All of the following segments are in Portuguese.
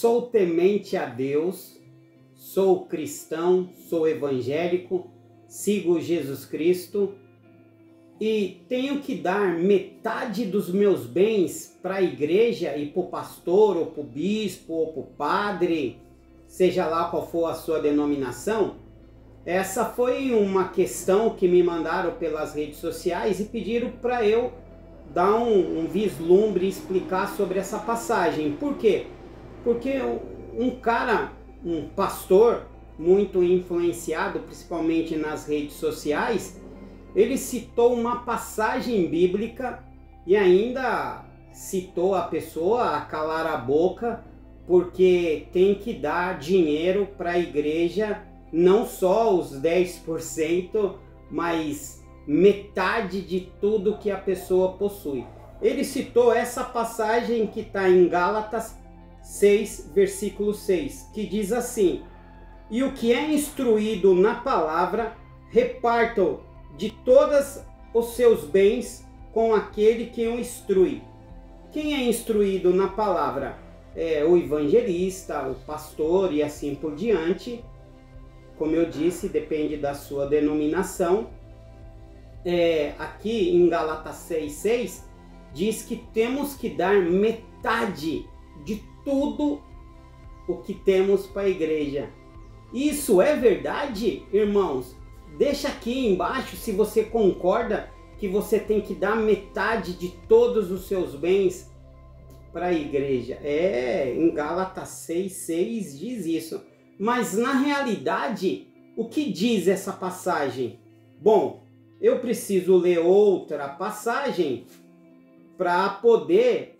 Sou temente a Deus, sou cristão, sou evangélico, sigo Jesus Cristo e tenho que dar metade dos meus bens para a igreja e para o pastor, ou para o bispo, ou para o padre, seja lá qual for a sua denominação. Essa foi uma questão que me mandaram pelas redes sociais e pediram para eu dar um vislumbre e explicar sobre essa passagem. Por quê? Porque um pastor muito influenciado, principalmente nas redes sociais, ele citou uma passagem bíblica e ainda citou a pessoa a calar a boca, porque tem que dar dinheiro para a igreja, não só os 10%, mas metade de tudo que a pessoa possui. Ele citou essa passagem que está em Gálatas 6, versículo 6, que diz assim: e o que é instruído na palavra, reparta-o de todos os seus bens com aquele que o instrui. Quem é instruído na palavra? É o evangelista, o pastor e assim por diante. Como eu disse, depende da sua denominação. Aqui em Gálatas 6,6 diz que temos que dar metade de tudo o que temos para a igreja. Isso é verdade, irmãos? Deixa aqui embaixo se você concorda que você tem que dar metade de todos os seus bens para a igreja. Em Gálatas 6,6 diz isso. Mas na realidade, o que diz essa passagem? Bom, eu preciso ler outra passagem para poder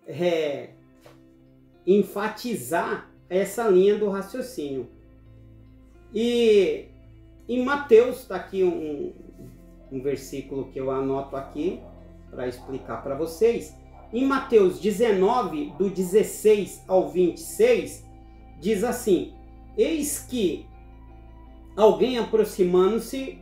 enfatizar essa linha do raciocínio. E em Mateus, está aqui um versículo que eu anoto aqui para explicar para vocês. Em Mateus 19, do 16 ao 26, diz assim: eis que alguém aproximando-se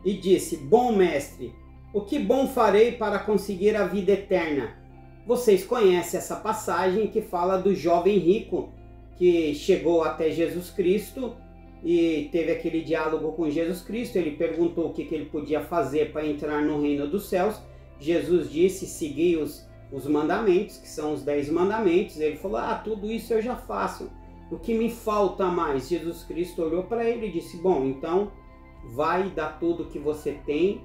e disse: bom mestre, o que bom farei para conseguir a vida eterna? Vocês conhecem essa passagem que fala do jovem rico que chegou até Jesus Cristo e teve aquele diálogo com Jesus Cristo. Ele perguntou o que ele podia fazer para entrar no reino dos céus. Jesus disse: segui os mandamentos, que são os 10 mandamentos. Ele falou: tudo isso eu já faço. O que me falta mais? Jesus Cristo olhou para ele e disse: bom, então vai dar tudo que você tem,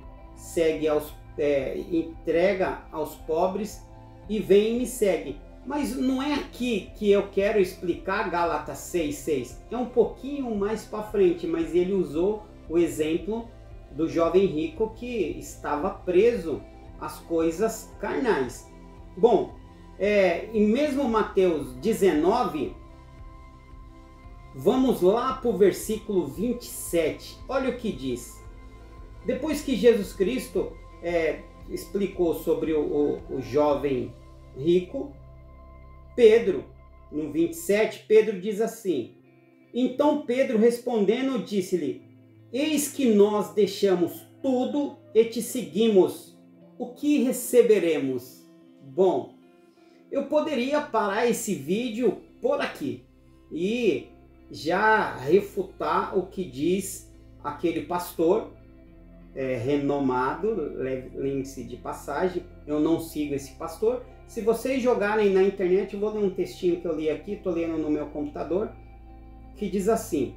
entrega aos pobres e vem e me segue. Mas não é aqui que eu quero explicar Gálatas 6,6. É um pouquinho mais para frente, mas ele usou o exemplo do jovem rico que estava preso às coisas carnais. Bom, e mesmo Mateus 19, vamos lá para o versículo 27. Olha o que diz. Depois que Jesus Cristo explicou sobre o jovem rico, Pedro, no 27, Pedro diz assim: então Pedro respondendo disse-lhe: eis que nós deixamos tudo e te seguimos, o que receberemos? Bom, eu poderia parar esse vídeo por aqui e já refutar o que diz aquele pastor renomado, lembre-se de passagem, eu não sigo esse pastor. Se vocês jogarem na internet, eu vou ler um textinho que eu li aqui, estou lendo no meu computador, que diz assim: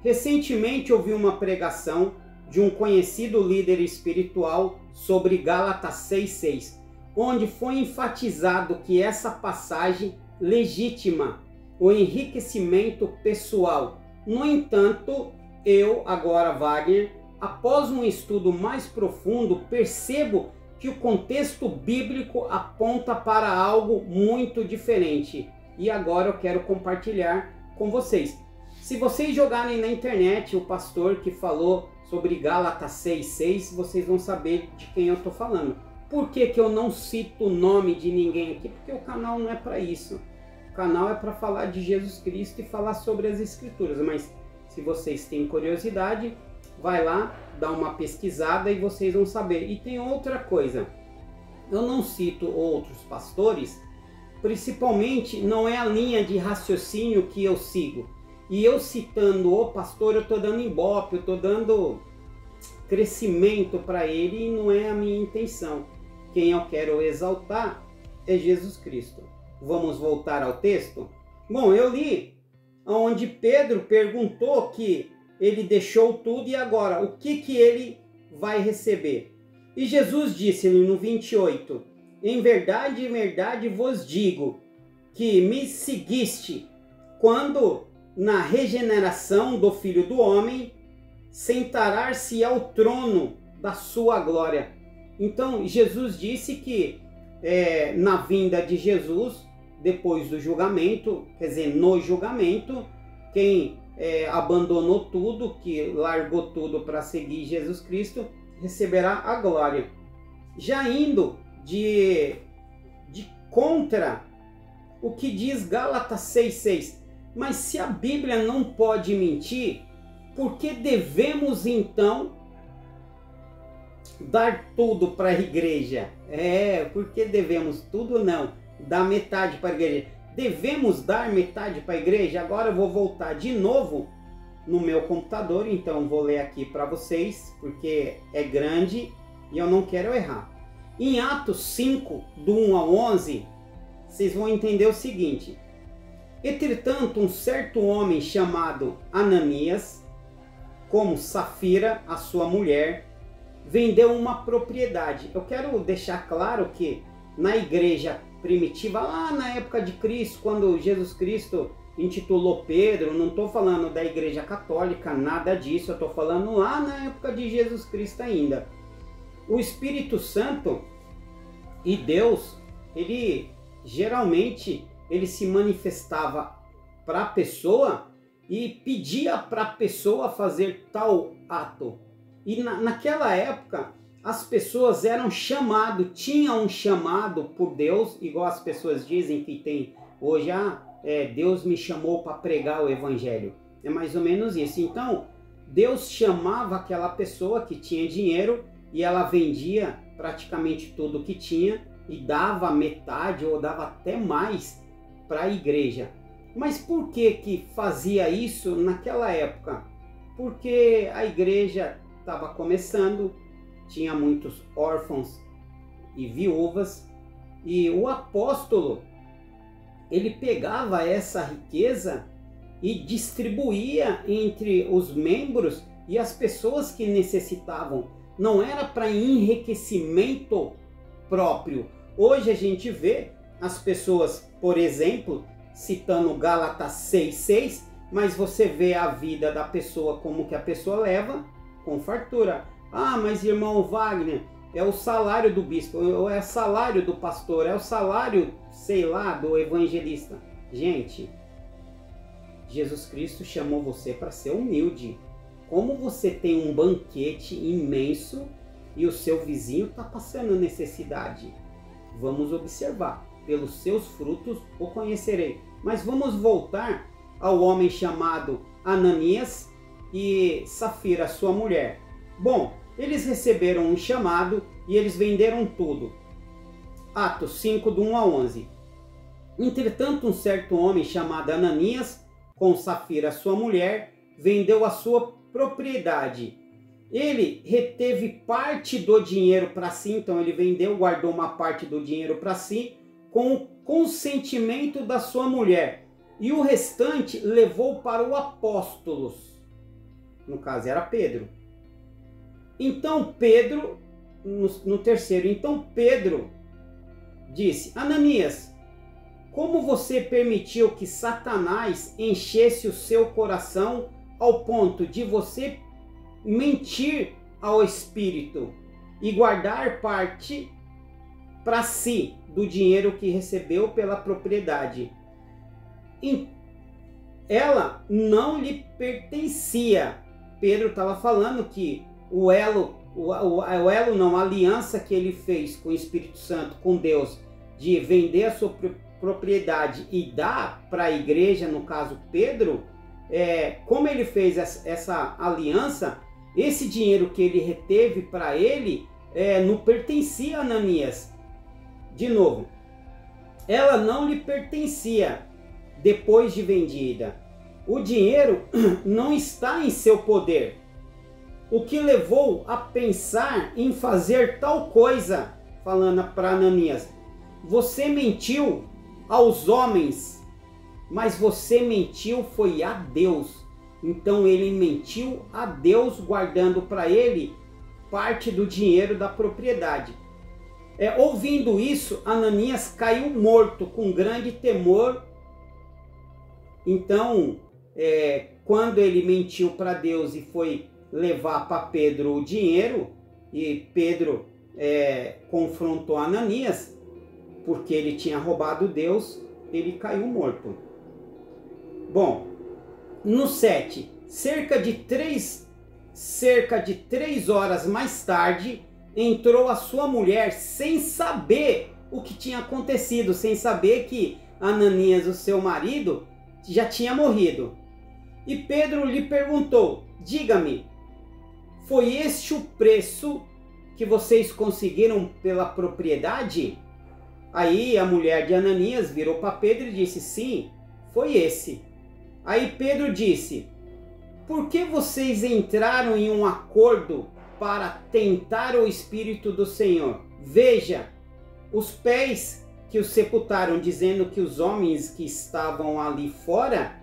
recentemente ouvi uma pregação de um conhecido líder espiritual sobre Gálatas 6,6, onde foi enfatizado que essa passagem legitima o enriquecimento pessoal. No entanto, eu, agora Wagner, após um estudo mais profundo, percebo que o contexto bíblico aponta para algo muito diferente. E agora eu quero compartilhar com vocês. Se vocês jogarem na internet o pastor que falou sobre Gálatas 6,6, vocês vão saber de quem eu estou falando. Por que eu não cito o nome de ninguém aqui? Porque o canal não é para isso. O canal é para falar de Jesus Cristo e falar sobre as Escrituras. Mas se vocês têm curiosidade, vai lá, dá uma pesquisada e vocês vão saber. E tem outra coisa, eu não cito outros pastores principalmente não é a linha de raciocínio que eu sigo. E eu citando o pastor, eu estou dando ibope, eu estou dando crescimento para ele e não é a minha intenção. Quem eu quero exaltar é Jesus Cristo. Vamos voltar ao texto? Bom, eu li onde Pedro perguntou que ele deixou tudo e agora, o que ele vai receber? E Jesus disse-lhe no 28, em verdade vos digo, que me seguiste, quando na regeneração do Filho do Homem, sentará-se ao trono da sua glória. Então, Jesus disse que na vinda de Jesus, depois do julgamento, quer dizer, no julgamento, quem abandonou tudo, que largou tudo para seguir Jesus Cristo, receberá a glória. Já indo de contra o que diz Gálatas 6,6. Mas se a Bíblia não pode mentir, por que devemos então dar tudo para a igreja? Por que devemos tudo? Não, dar metade para a igreja. Devemos dar metade para a igreja? Agora eu vou voltar de novo no meu computador, então vou ler aqui para vocês, porque é grande e eu não quero errar. Em Atos 5, do 1 ao 11, vocês vão entender o seguinte. Entretanto, um certo homem chamado Ananias, como Safira, a sua mulher, vendeu uma propriedade. Eu quero deixar claro que na igreja primitiva, lá na época de Cristo, quando Jesus Cristo intitulou Pedro, não estou falando da igreja católica, nada disso, eu estou falando lá na época de Jesus Cristo ainda. O Espírito Santo e Deus, ele geralmente se manifestava para a pessoa e pedia para a pessoa fazer tal ato. E naquela época as pessoas eram chamadas, tinham um chamado por Deus, igual as pessoas dizem que tem hoje, Deus me chamou para pregar o evangelho. É mais ou menos isso. Então, Deus chamava aquela pessoa que tinha dinheiro e ela vendia praticamente tudo que tinha e dava metade ou dava até mais para a igreja. Mas por que fazia isso naquela época? Porque a igreja estava começando, tinha muitos órfãos e viúvas, e o apóstolo, ele pegava essa riqueza e distribuía entre os membros e as pessoas que necessitavam. Não era para enriquecimento próprio. Hoje a gente vê as pessoas, por exemplo, citando Gálatas 6,6, mas você vê a vida da pessoa como que a pessoa leva com fartura. Mas irmão Wagner, é o salário do bispo, ou é o salário do pastor, é o salário, sei lá, do evangelista. Gente, Jesus Cristo chamou você para ser humilde. Como você tem um banquete imenso e o seu vizinho está passando necessidade? Vamos observar. Pelos seus frutos o conhecerei. Mas vamos voltar ao homem chamado Ananias e Safira, sua mulher. Bom, eles receberam um chamado e eles venderam tudo. Atos 5, do 1 a 11. Entretanto, um certo homem chamado Ananias, com Safira, sua mulher, vendeu a sua propriedade. Ele reteve parte do dinheiro para si, então ele vendeu, guardou uma parte do dinheiro para si, com o consentimento da sua mulher. E o restante levou para os apóstolos. No caso era Pedro. Então Pedro, no terceiro, então Pedro disse: Ananias, como você permitiu que Satanás enchesse o seu coração ao ponto de você mentir ao Espírito e guardar parte para si do dinheiro que recebeu pela propriedade? Ela não lhe pertencia. Pedro estava falando que a aliança que ele fez com o Espírito Santo, com Deus, de vender a sua propriedade e dar para a igreja, no caso Pedro, como ele fez essa aliança, esse dinheiro que ele reteve para ele não pertencia a Ananias. De novo, ela não lhe pertencia depois de vendida. O dinheiro não está em seu poder. O que levou a pensar em fazer tal coisa, falando para Ananias, você mentiu aos homens, mas você mentiu foi a Deus. Então ele mentiu a Deus, guardando para ele parte do dinheiro da propriedade. Ouvindo isso, Ananias caiu morto com grande temor. Então, quando ele mentiu para Deus e foi levar para Pedro o dinheiro, e Pedro confrontou Ananias, porque ele tinha roubado Deus, ele caiu morto. Bom, no 7, cerca de 3 horas mais tarde, entrou a sua mulher sem saber o que tinha acontecido, sem saber que Ananias, o seu marido, já tinha morrido. E Pedro lhe perguntou, diga-me, foi este o preço que vocês conseguiram pela propriedade? Aí a mulher de Ananias virou para Pedro e disse, sim, foi esse. Aí Pedro disse, por que vocês entraram em um acordo para tentar o Espírito do Senhor? Veja, os pés que o sepultaram, dizendo que os homens que estavam ali fora,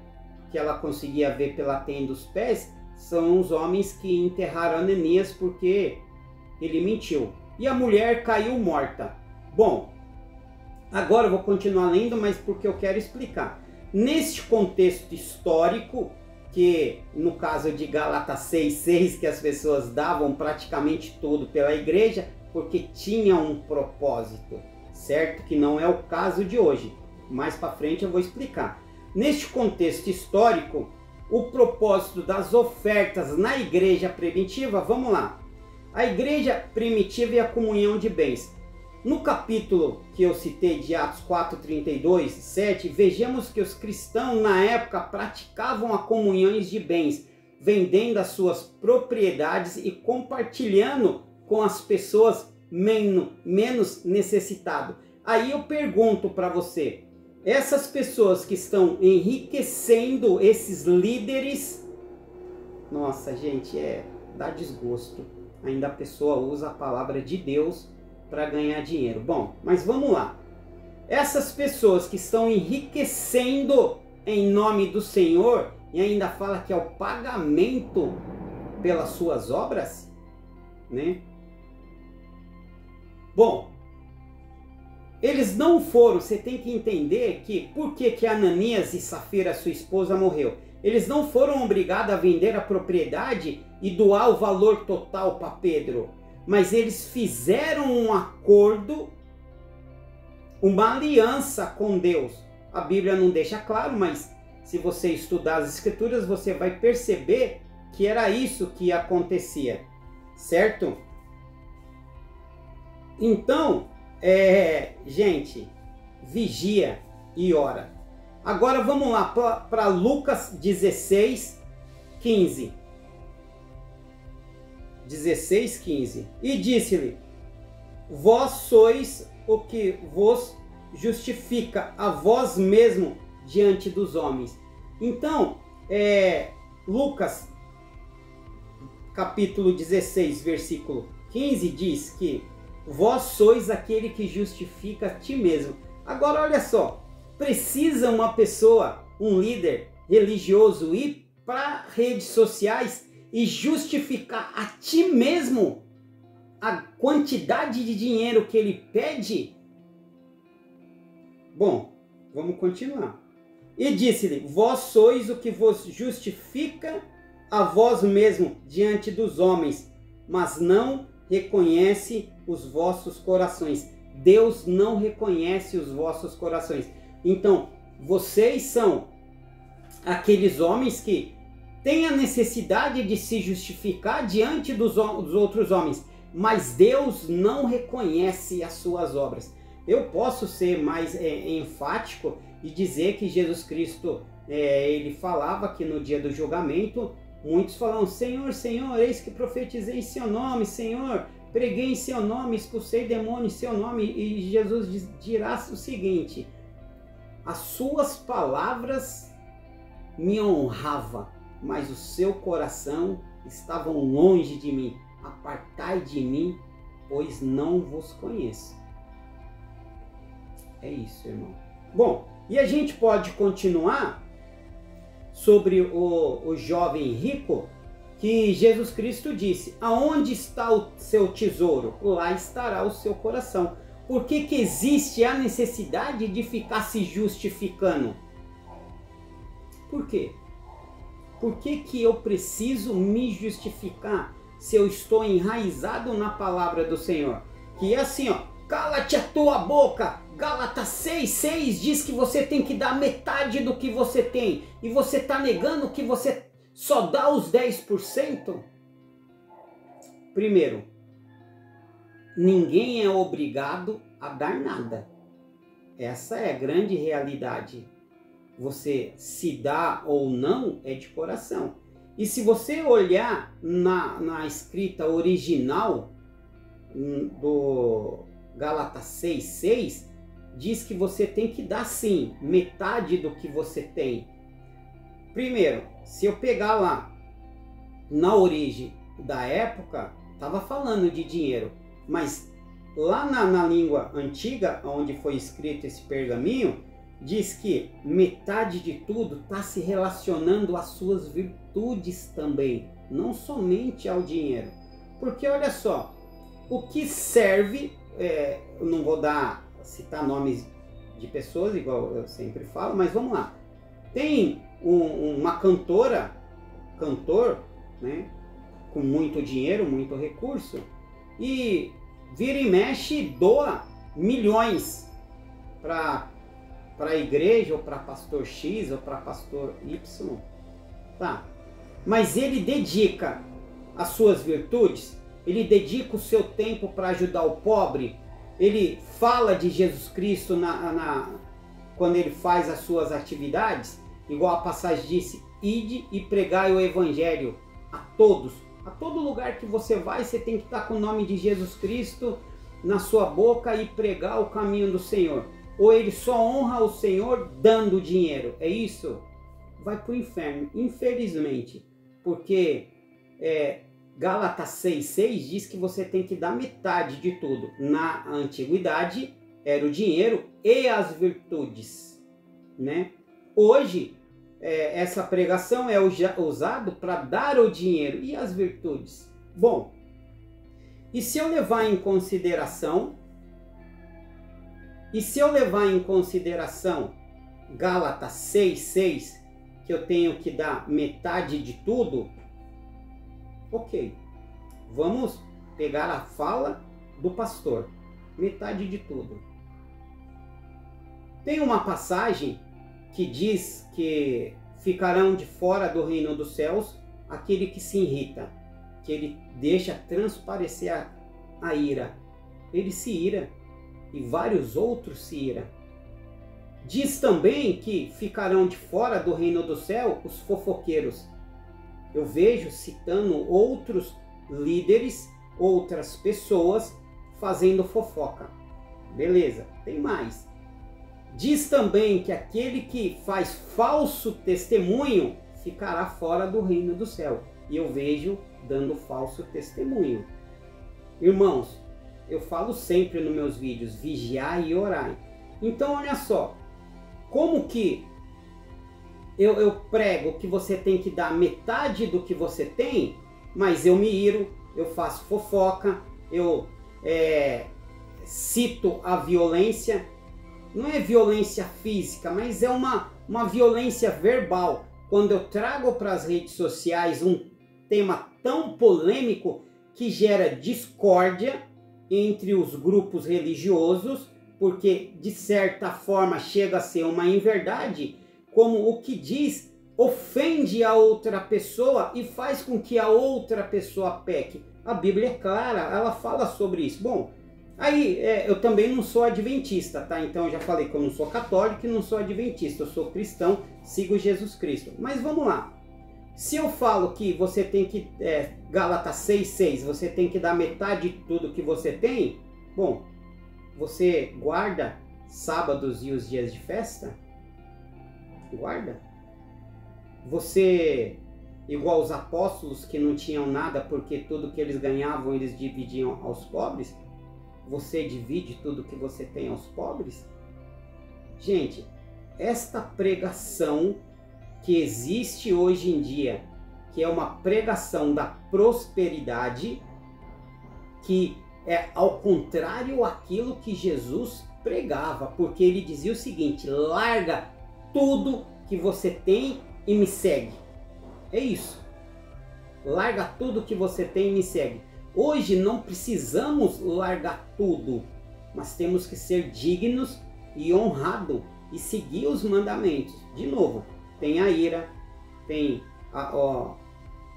que ela conseguia ver pela tenda dos pés, são os homens que enterraram Ananias porque ele mentiu. E a mulher caiu morta. Bom, agora eu vou continuar lendo, mas porque eu quero explicar. Neste contexto histórico, que no caso de Gálatas 6:6, que as pessoas davam praticamente tudo pela igreja, porque tinha um propósito, certo? Que não é o caso de hoje. Mais para frente eu vou explicar. Neste contexto histórico, o propósito das ofertas na igreja primitiva, vamos lá. A igreja primitiva e a comunhão de bens. No capítulo que eu citei de Atos 4:32, 7, vejamos que os cristãos na época praticavam a comunhões de bens, vendendo as suas propriedades e compartilhando com as pessoas menos necessitadas. Aí eu pergunto para você, essas pessoas que estão enriquecendo esses líderes, nossa gente, dá desgosto. Ainda a pessoa usa a palavra de Deus para ganhar dinheiro. Bom, mas vamos lá. Essas pessoas que estão enriquecendo em nome do Senhor e ainda fala que é o pagamento pelas suas obras, né? Bom, eles não foram, você tem que entender que por que Ananias e Safira, sua esposa, morreu. Eles não foram obrigados a vender a propriedade e doar o valor total para Pedro, mas eles fizeram um acordo, uma aliança com Deus. A Bíblia não deixa claro, mas se você estudar as Escrituras, você vai perceber que era isso que acontecia, certo? Então, gente, vigia e ora. Agora vamos lá para Lucas 16:15. 16:15. E disse-lhe, vós sois o que vos justifica a vós mesmo diante dos homens. Então, Lucas capítulo 16, versículo 15 diz que vós sois aquele que justifica a ti mesmo. Agora olha só, precisa uma pessoa, um líder religioso ir para redes sociais e justificar a ti mesmo a quantidade de dinheiro que ele pede? Bom, vamos continuar. E disse-lhe, vós sois o que vos justifica a vós mesmo diante dos homens, mas não reconhece os vossos corações. Deus não reconhece os vossos corações. Então, vocês são aqueles homens que têm a necessidade de se justificar diante dos outros homens, mas Deus não reconhece as suas obras. Eu posso ser mais enfático e dizer que Jesus Cristo, ele falava que no dia do julgamento, muitos falam, Senhor, Senhor, eis que profetizei em seu nome, Senhor, preguei em seu nome, expulsei demônios em seu nome. E Jesus dirá o seguinte: as suas palavras me honravam, mas o seu coração estavam longe de mim. Apartai de mim, pois não vos conheço. É isso, irmão. Bom, e a gente pode continuar sobre o jovem rico, que Jesus Cristo disse: aonde está o seu tesouro? Lá estará o seu coração. Por que que existe a necessidade de ficar se justificando? Por quê? Por que que eu preciso me justificar se eu estou enraizado na palavra do Senhor? Que é assim, ó, cala-te a tua boca. Gálatas 6,6 diz que você tem que dar metade do que você tem. E você está negando que você só dá os 10%? Primeiro, ninguém é obrigado a dar nada. Essa é a grande realidade. Você se dá ou não é de coração. E se você olhar na escrita original do Gálatas 6,6, diz que você tem que dar sim, metade do que você tem. Primeiro, se eu pegar lá, na origem da época, estava falando de dinheiro, mas lá na língua antiga, onde foi escrito esse pergaminho, diz que metade de tudo está se relacionando às suas virtudes também, não somente ao dinheiro. Porque olha só, o que serve, eu não vou citar nomes de pessoas, igual eu sempre falo, mas vamos lá. Tem uma cantor, né, com muito dinheiro, muito recurso, e vira e mexe doa milhões para a igreja, ou para pastor X, ou para pastor Y. Tá. Mas ele dedica as suas virtudes, ele dedica o seu tempo para ajudar o pobre, ele fala de Jesus Cristo quando ele faz as suas atividades, igual a passagem disse: ide e pregai o evangelho a todos. A todo lugar que você vai, você tem que estar com o nome de Jesus Cristo na sua boca e pregar o caminho do Senhor. Ou ele só honra o Senhor dando dinheiro? É isso? Vai para o inferno, infelizmente. Porque Gálatas 6,6 diz que você tem que dar metade de tudo. Na antiguidade era o dinheiro e as virtudes, né? Hoje essa pregação é usado para dar o dinheiro e as virtudes. Bom, e se eu levar em consideração Gálatas 6,6, que eu tenho que dar metade de tudo, ok, vamos pegar a fala do pastor, metade de tudo. Tem uma passagem que diz que ficarão de fora do reino dos céus aquele que se irrita, que ele deixa transparecer a ira. Ele se ira e vários outros se iram. Diz também que ficarão de fora do reino do céu os fofoqueiros. Eu vejo citando outros líderes, outras pessoas fazendo fofoca. Beleza, tem mais. Diz também que aquele que faz falso testemunho ficará fora do reino do céu. E eu vejo dando falso testemunho. Irmãos, eu falo sempre nos meus vídeos: vigiai e orai. Então olha só, como que eu prego que você tem que dar metade do que você tem, mas eu me iro, eu faço fofoca, eu cito a violência. Não é violência física, mas é uma violência verbal. Quando eu trago para as redes sociais um tema tão polêmico que gera discórdia entre os grupos religiosos, porque de certa forma chega a ser uma inverdade, como o que diz ofende a outra pessoa e faz com que a outra pessoa peque. A Bíblia é clara, ela fala sobre isso. Bom, aí eu também não sou adventista, tá? Então eu já falei que eu não sou católico e não sou adventista, eu sou cristão, sigo Jesus Cristo. Mas vamos lá. Se eu falo que você tem que, Gálatas 6,6, você tem que dar metade de tudo que você tem, bom, você guarda sábados e os dias de festa? Guarda? Você, igual os apóstolos que não tinham nada porque tudo que eles ganhavam eles dividiam aos pobres? Você divide tudo que você tem aos pobres? Gente, esta pregação que existe hoje em dia, que é uma pregação da prosperidade, que é ao contrário aquilo que Jesus pregava, porque ele dizia o seguinte: larga tudo que você tem e me segue. É isso. Larga tudo que você tem e me segue. Hoje não precisamos largar tudo, mas temos que ser dignos e honrados e seguir os mandamentos. De novo, tem a ira, tem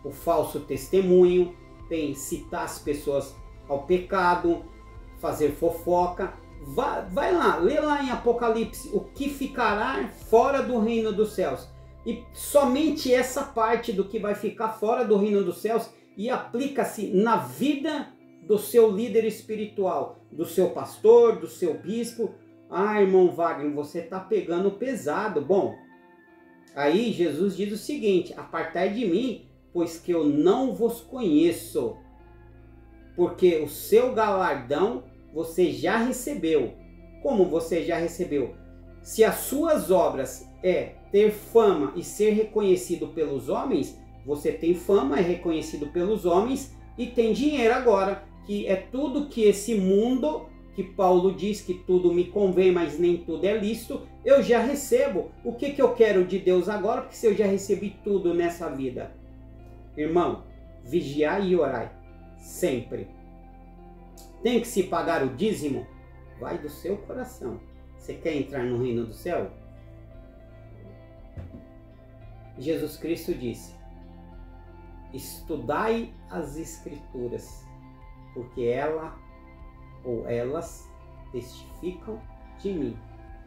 o falso testemunho, tem citar as pessoas ao pecado, fazer fofoca. Vai lá, lê lá em Apocalipse o que ficará fora do reino dos céus. E somente essa parte do que vai ficar fora do reino dos céus e aplica-se na vida do seu líder espiritual, do seu pastor, do seu bispo. Ah, irmão Wagner, você está pegando pesado. Bom, aí Jesus diz o seguinte: apartai de mim, pois que eu não vos conheço, porque o seu galardão você já recebeu. Como você já recebeu? Se as suas obras é ter fama e ser reconhecido pelos homens, você tem fama, é reconhecido pelos homens e tem dinheiro agora, que é tudo que esse mundo, que Paulo diz que tudo me convém, mas nem tudo é lícito, eu já recebo. O que eu quero de Deus agora? Porque se eu já recebi tudo nessa vida. Irmão, vigiai e orai, sempre. Tem que se pagar o dízimo? Vai do seu coração. Você quer entrar no reino do céu? Jesus Cristo disse: estudai as Escrituras, porque ela ou elas testificam de mim.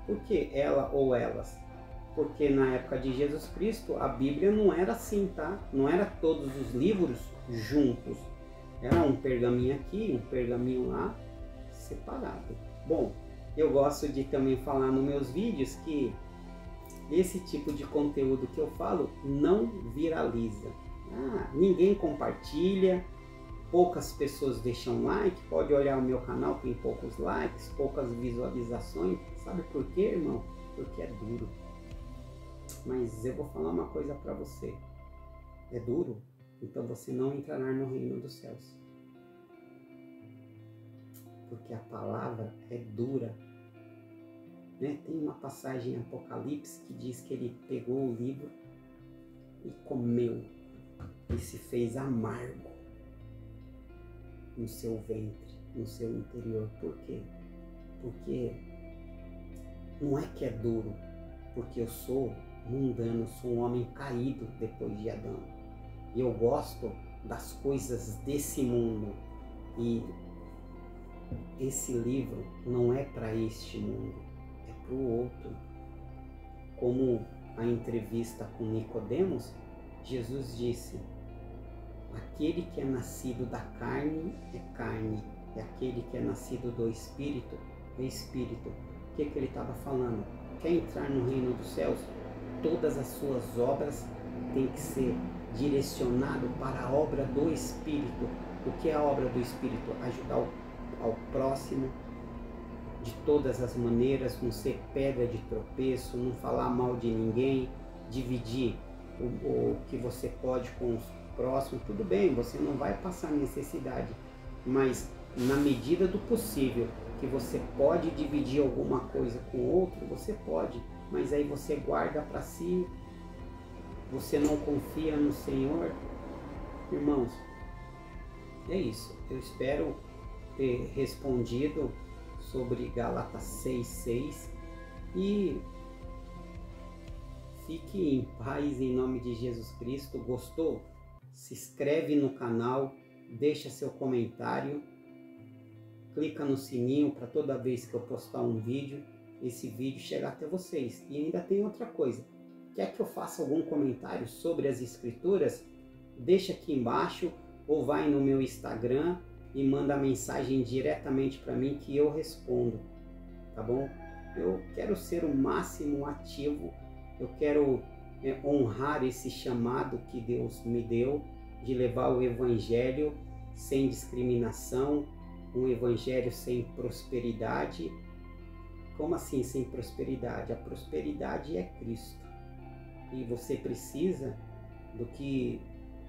Por que ela ou elas? Porque na época de Jesus Cristo a Bíblia não era assim, tá? Não era todos os livros juntos. Era um pergaminho aqui, um pergaminho lá, separado. Bom, eu gosto de também falar nos meus vídeos que esse tipo de conteúdo que eu falo não viraliza. Ninguém compartilha, poucas pessoas deixam like, pode olhar o meu canal, tem poucos likes, poucas visualizações. Sabe por quê, irmão? Porque é duro. Mas eu vou falar uma coisa para você. É duro? Então você não entrará no reino dos céus. Porque a palavra é dura. Né? Tem uma passagem em Apocalipse que diz que ele pegou o livro e comeu e se fez amargo no seu ventre, no seu interior. Por quê? Porque não é que é duro, porque eu sou mundano, sou um homem caído depois de Adão. E eu gosto das coisas desse mundo. E esse livro não é para este mundo, é para o outro. Como a entrevista com Nicodemos, Jesus disse: aquele que é nascido da carne é carne, e aquele que é nascido do Espírito é Espírito. O que ele estava falando? Quer entrar no reino dos céus? Todas as suas obras têm que ser direcionado para a obra do Espírito. O que é a obra do Espírito? Ajudar ao próximo de todas as maneiras, não ser pedra de tropeço, não falar mal de ninguém, dividir o que você pode com os próximos. Tudo bem, você não vai passar necessidade, mas na medida do possível que você pode dividir alguma coisa com o outro, você pode, mas aí você guarda para si. Você não confia no Senhor? Irmãos, é isso. Eu espero ter respondido sobre Gálatas 6,6 e fique em paz em nome de Jesus Cristo. Gostou? Se inscreve no canal, deixa seu comentário, clica no sininho para toda vez que eu postar um vídeo, esse vídeo chegar até vocês. E ainda tem outra coisa. quer que eu faça algum comentário sobre as Escrituras, deixa aqui embaixo ou vai no meu Instagram e manda mensagem diretamente para mim que eu respondo, tá bom? Eu quero ser o máximo ativo, eu quero honrar esse chamado que Deus me deu de levar o Evangelho sem discriminação, um Evangelho sem prosperidade. Como assim sem prosperidade? A prosperidade é Cristo. E você precisa do que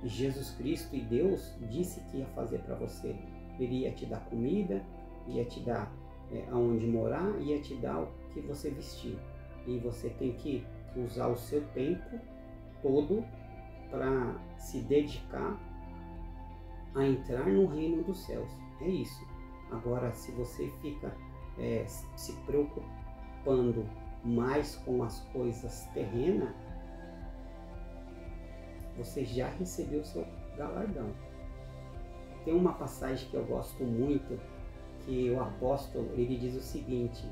Jesus Cristo e Deus disse que ia fazer para você. Ele ia te dar comida, ia te dar aonde morar, ia te dar o que você vestir. E você tem que usar o seu tempo todo para se dedicar a entrar no reino dos céus. É isso. Agora, se você fica se preocupando mais com as coisas terrenas, você já recebeu o seu galardão. Tem uma passagem que eu gosto muito, que o apóstolo, ele diz o seguinte,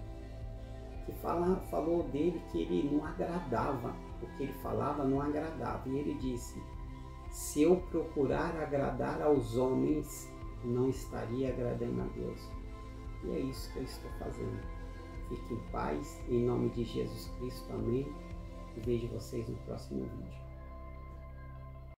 que falou dele que ele não agradava, o que ele falava não agradava. E ele disse, se eu procurar agradar aos homens, não estaria agradando a Deus. E é isso que eu estou fazendo. Fique em paz, em nome de Jesus Cristo, amém. E vejo vocês no próximo vídeo.